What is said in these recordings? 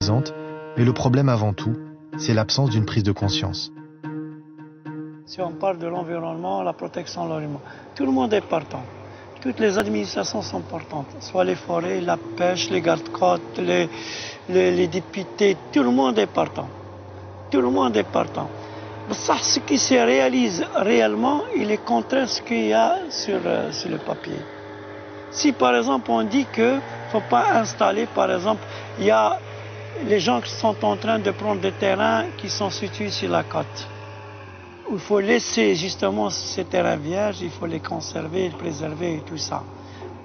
suffisante, mais le problème avant tout, c'est l'absence d'une prise de conscience. Si on parle de l'environnement, la protection de l'environnement, tout le monde est partant. Toutes les administrations sont partantes, soit les forêts, la pêche, les gardes-côtes, les députés, tout le monde est partant. Tout le monde est partant. Ça, ce qui se réalise réellement, il est contraire à ce qu'il y a sur le papier. Si par exemple on dit qu'il ne faut pas installer, par exemple, il y a les gens qui sont en train de prendre des terrains qui sont situés sur la côte. Il faut laisser justement ces terrains vierges, il faut les conserver, les préserver et tout ça.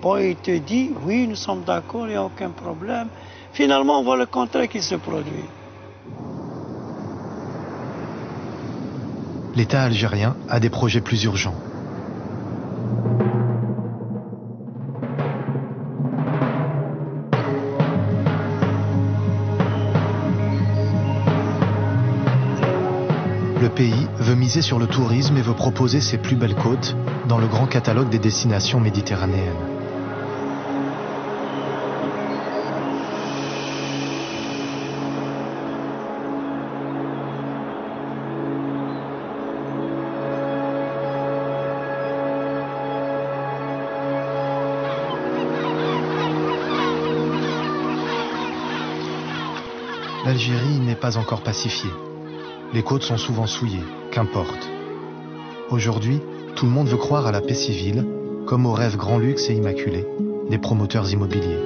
Bon, il te dit, oui, nous sommes d'accord, il n'y a aucun problème. Finalement, on voit le contraire qui se produit. L'État algérien a des projets plus urgents. Le pays veut miser sur le tourisme et veut proposer ses plus belles côtes dans le grand catalogue des destinations méditerranéennes. L'Algérie n'est pas encore pacifiée. Les côtes sont souvent souillées, qu'importe. Aujourd'hui, tout le monde veut croire à la paix civile, comme au rêve grand luxe et immaculé des promoteurs immobiliers.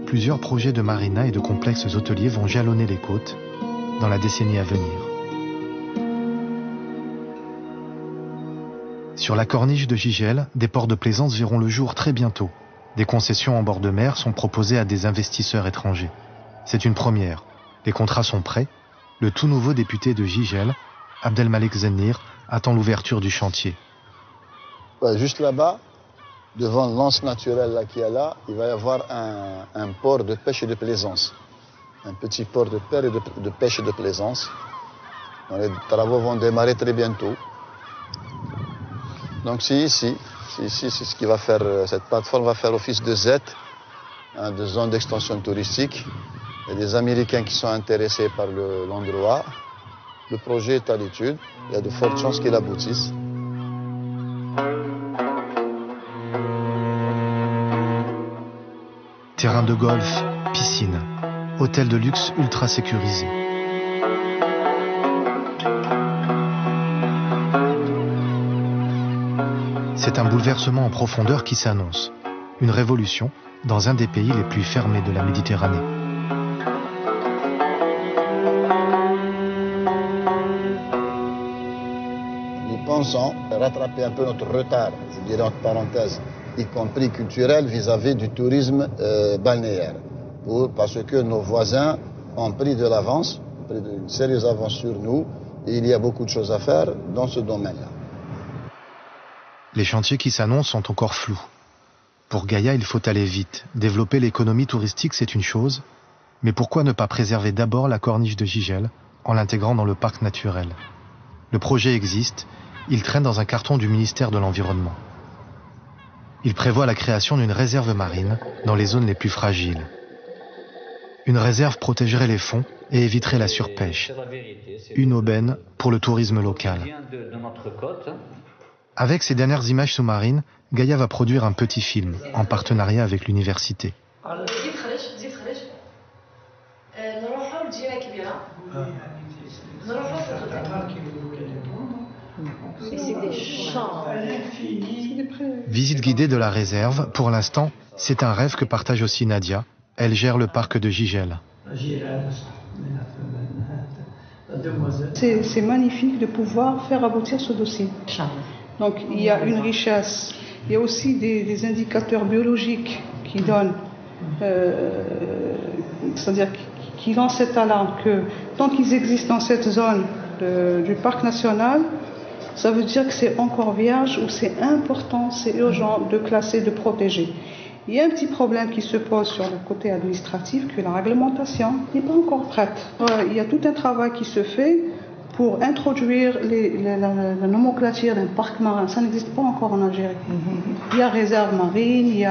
Plusieurs projets de marina et de complexes hôteliers vont jalonner les côtes dans la décennie à venir. Sur la corniche de Gigel, des ports de plaisance verront le jour très bientôt. Des concessions en bord de mer sont proposées à des investisseurs étrangers. C'est une première. Les contrats sont prêts. Le tout nouveau député de Gigel, Abdelmalek Zennir, attend l'ouverture du chantier. Juste là-bas, devant l'anse naturelle qu'il y a là, il va y avoir un port de pêche et de plaisance. Un petit port de pêche et de plaisance. Les travaux vont démarrer très bientôt. Donc c'est ici, c'est ce qui va faire, cette plateforme va faire office de Z, de zone d'extension touristique. Il y a des Américains qui sont intéressés par l'endroit. Le projet est à l'étude. Il y a de fortes chances qu'il aboutisse. Terrain de golf, piscine, hôtel de luxe ultra sécurisé. C'est un bouleversement en profondeur qui s'annonce. Une révolution dans un des pays les plus fermés de la Méditerranée. Pensons rattraper un peu notre retard, je dirais entre parenthèses, y compris culturel vis-à-vis du tourisme balnéaire. Parce que nos voisins ont pris de l'avance, pris une sérieuse avance sur nous, et il y a beaucoup de choses à faire dans ce domaine-là. Les chantiers qui s'annoncent sont encore flous. Pour Gaïa, il faut aller vite. Développer l'économie touristique, c'est une chose, mais pourquoi ne pas préserver d'abord la corniche de Gigel en l'intégrant dans le parc naturel? Le projet existe. Il traîne dans un carton du ministère de l'Environnement. Il prévoit la création d'une réserve marine dans les zones les plus fragiles. Une réserve protégerait les fonds et éviterait la surpêche. Une aubaine pour le tourisme local. Avec ces dernières images sous-marines, Gaïa va produire un petit film en partenariat avec l'université. Visite guidée de la réserve. Pour l'instant, c'est un rêve que partage aussi Nadia. Elle gère le parc de Gigel. C'est magnifique de pouvoir faire aboutir ce dossier. Donc il y a une richesse, il y a aussi des indicateurs biologiques qui donnent, c'est-à-dire qui lancent cette alarme que tant qu'ils existent dans cette zone du parc national, ça veut dire que c'est encore vierge ou c'est important, c'est urgent de classer, de protéger. Il y a un petit problème qui se pose sur le côté administratif, que la réglementation n'est pas encore prête. Il y a tout un travail qui se fait pour introduire la nomenclature d'un parc marin. Ça n'existe pas encore en Algérie. Il y a réserve marine,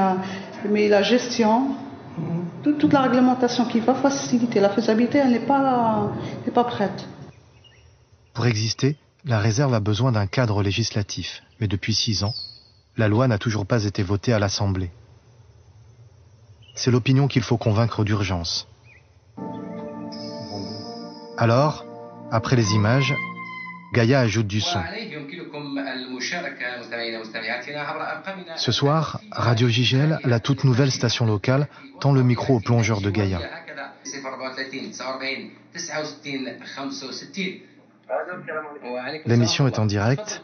mais la gestion toute la réglementation qui va faciliter la faisabilité, elle n'est pas prête. Pour exister, la réserve a besoin d'un cadre législatif, mais depuis 6 ans, la loi n'a toujours pas été votée à l'Assemblée. C'est l'opinion qu'il faut convaincre d'urgence. Alors, après les images, Gaïa ajoute du son. Ce soir, Radio Gigel, la toute nouvelle station locale, tend le micro au plongeur de Gaïa. L'émission est en direct.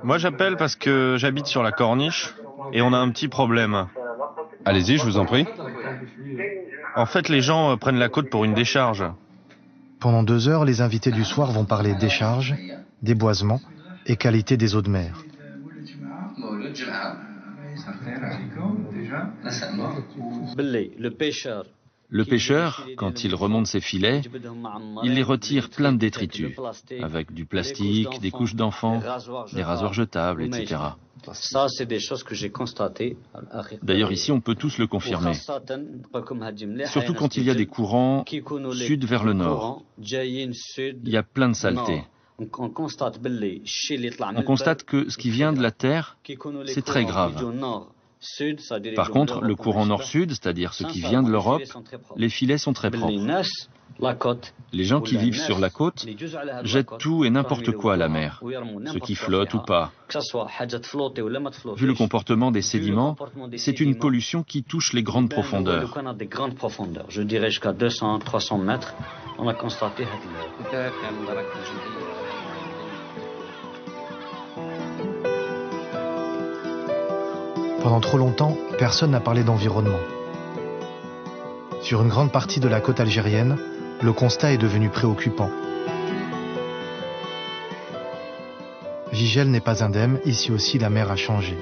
Moi j'appelle parce que j'habite sur la corniche et on a un petit problème. Allez-y, je vous en prie. En fait, les gens prennent la côte pour une décharge. Pendant 2 heures, les invités du soir vont parler décharge, déboisement et qualité des eaux de mer. Le pêcheur, quand il remonte ses filets, il les retire pleins de détritus, avec du plastique, des couches d'enfants, des rasoirs jetables, etc. Ça, c'est des choses que j'ai constatées. D'ailleurs, ici, on peut tous le confirmer. Surtout quand il y a des courants sud vers le nord. Il y a plein de saleté. On constate que ce qui vient de la terre, c'est très grave. Par contre, le courant nord-sud, c'est-à-dire ce qui vient de l'Europe, les filets sont très propres. Les gens qui vivent sur la côte jettent tout et n'importe quoi à la mer, ce qui flotte ou pas. Vu le comportement des sédiments, c'est une pollution qui touche les grandes profondeurs. Je dirais jusqu'à 200-300 mètres. On a constaté. Pendant trop longtemps, personne n'a parlé d'environnement. Sur une grande partie de la côte algérienne, le constat est devenu préoccupant. Gigel n'est pas indemne, ici aussi la mer a changé.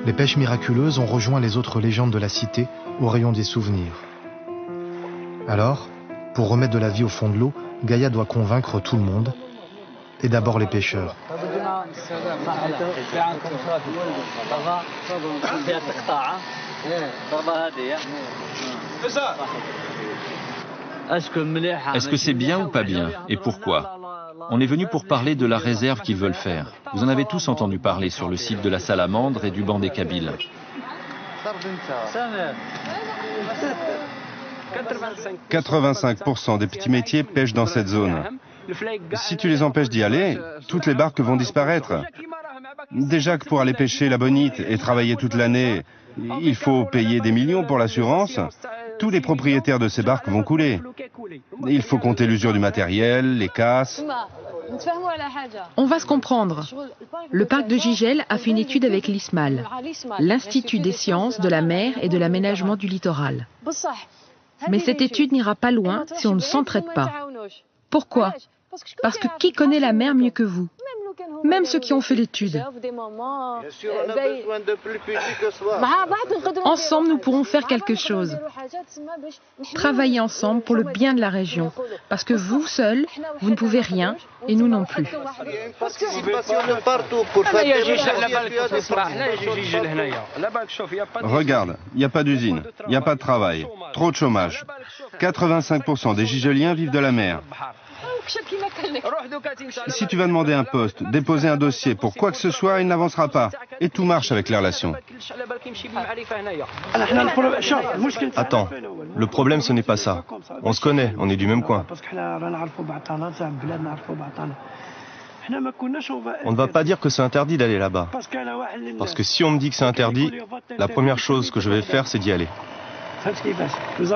Les pêches miraculeuses ont rejoint les autres légendes de la cité au rayon des souvenirs. Alors, pour remettre de la vie au fond de l'eau, Gaïa doit convaincre tout le monde, et d'abord les pêcheurs. Est-ce que c'est bien ou pas bien? Et pourquoi? On est venu pour parler de la réserve qu'ils veulent faire. Vous en avez tous entendu parler sur le site de la Salamandre et du banc des Kabyles. 85% des petits métiers pêchent dans cette zone. Si tu les empêches d'y aller, toutes les barques vont disparaître. Déjà que pour aller pêcher la bonite et travailler toute l'année, il faut payer des millions pour l'assurance. Tous les propriétaires de ces barques vont couler. Il faut compter l'usure du matériel, les casses. On va se comprendre. Le parc de Gigel a fait une étude avec l'ISMAL, l'Institut des sciences de la mer et de l'aménagement du littoral. Mais cette étude n'ira pas loin si on ne s'entraide pas. Pourquoi? Parce que qui connaît la mer mieux que vous? Même ceux qui ont fait l'étude. Ensemble, nous pourrons faire quelque chose. Travailler ensemble pour le bien de la région. Parce que vous seuls, vous ne pouvez rien, et nous non plus. Regarde, il n'y a pas d'usine, il n'y a pas de travail, trop de chômage. 85% des Gigeliens vivent de la mer. Si tu vas demander un poste, déposer un dossier pour quoi que ce soit, il n'avancera pas. Et tout marche avec les relations. Attends, le problème ce n'est pas ça. On se connaît, on est du même coin. On ne va pas dire que c'est interdit d'aller là-bas. Parce que si on me dit que c'est interdit, la première chose que je vais faire, c'est d'y aller. Nous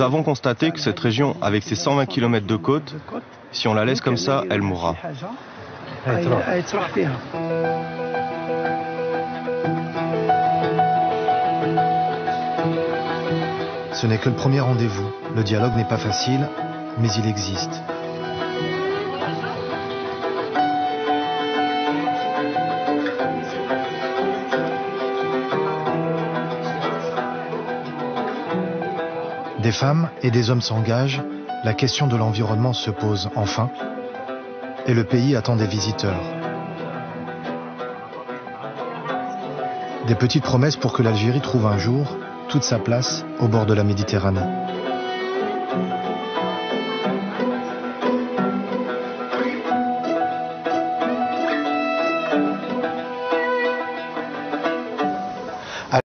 avons constaté que cette région, avec ses 120 km de côte, si on la laisse comme ça, elle mourra. Ce n'est que le premier rendez-vous. Le dialogue n'est pas facile, mais il existe. Des femmes et des hommes s'engagent, la question de l'environnement se pose enfin, et le pays attend des visiteurs. Des petites promesses pour que l'Algérie trouve un jour toute sa place au bord de la Méditerranée.